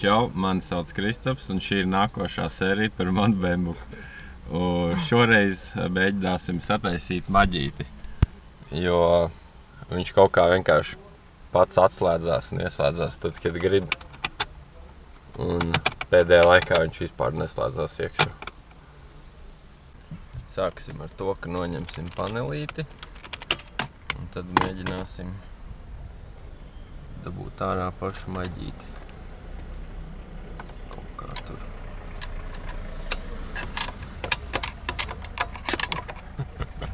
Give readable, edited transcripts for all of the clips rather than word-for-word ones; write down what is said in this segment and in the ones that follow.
Čau, mani sauc Kristaps, un šī ir nākošā sērija par manu bembuku. Šoreiz mēģināsim sataisīt maģīti, jo viņš kaut kā vienkārši pats atslēdzās un ieslēdzās tad, kad grib. Un pēdējā laikā viņš vispār neslēdzās iekšā. Sāksim ar to, ka noņemsim panelīti, un tad mēģināsim dabūt ārā pašu maģīti. Kaut kā tur.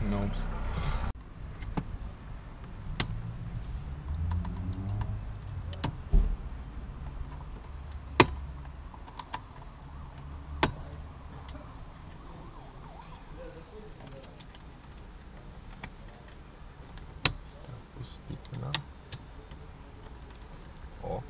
Nops. O.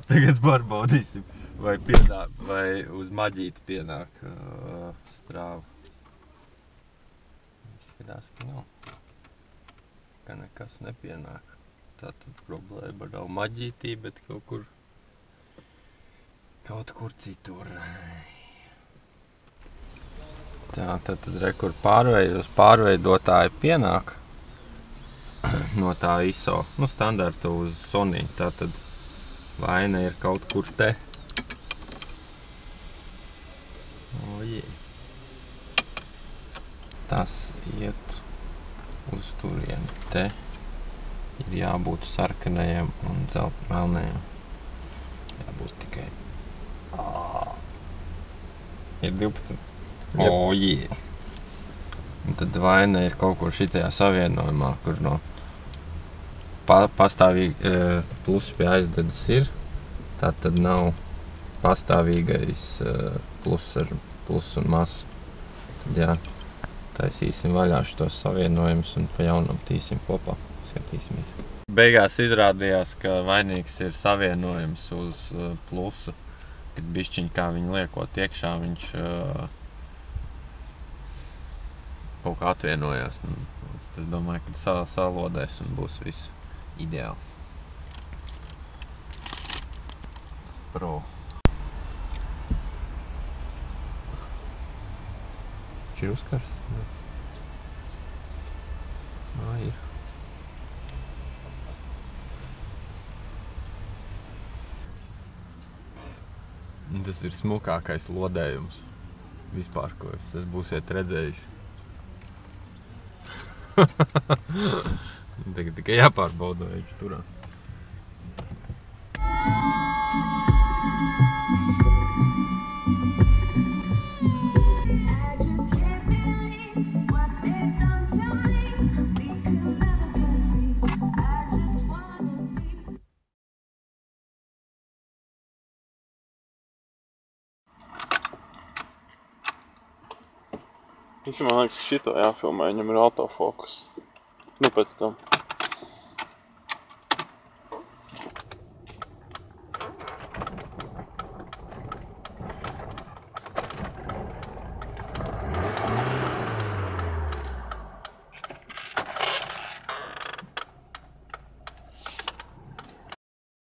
Tagad pārbaudīsim, vai uz maģīti pienāk strāva. Izskatās, ka nav. Ka nekas nepienāk. Tātad problēma nav maģītī, bet kaut kur citur. Tā, tad rekur uz pārveidotāju pienāk no tā ISO, standarta uz Sony. Tātad vaina ir kaut kur te. Tas iet uz turieni. Te ir jābūt sarkanajam un melnajam. Jābūt tikai. Ir 12. Un tad vaina ir kaut kur šitajā savienojumā, kur no pastāvīgi pluss pie aizdedzes ir. Tātad nav pastāvīgais plus un masa. Tad jā, taisīsim vaļā šitos savienojumus un pa jaunam tīsim kopā. Skatīsimies. Beigās izrādījās, ka vainīgs ir savienojums uz plusu. Kad bišķiņ kā viņu liekot iekšā, viņš kaut kā atvienojās. Es domāju, ka salodēs un būs viss ideāli. Pro. Viņš ir uzkars? Ir. Tas ir smukākais lodējums vispār, ko es būsiet redzējuši. Tagad tikai jāpārbauda, vai viņš turās. Viņš man liekas, šito jāfilmē, viņam ir autofokus. Nu pēc tam.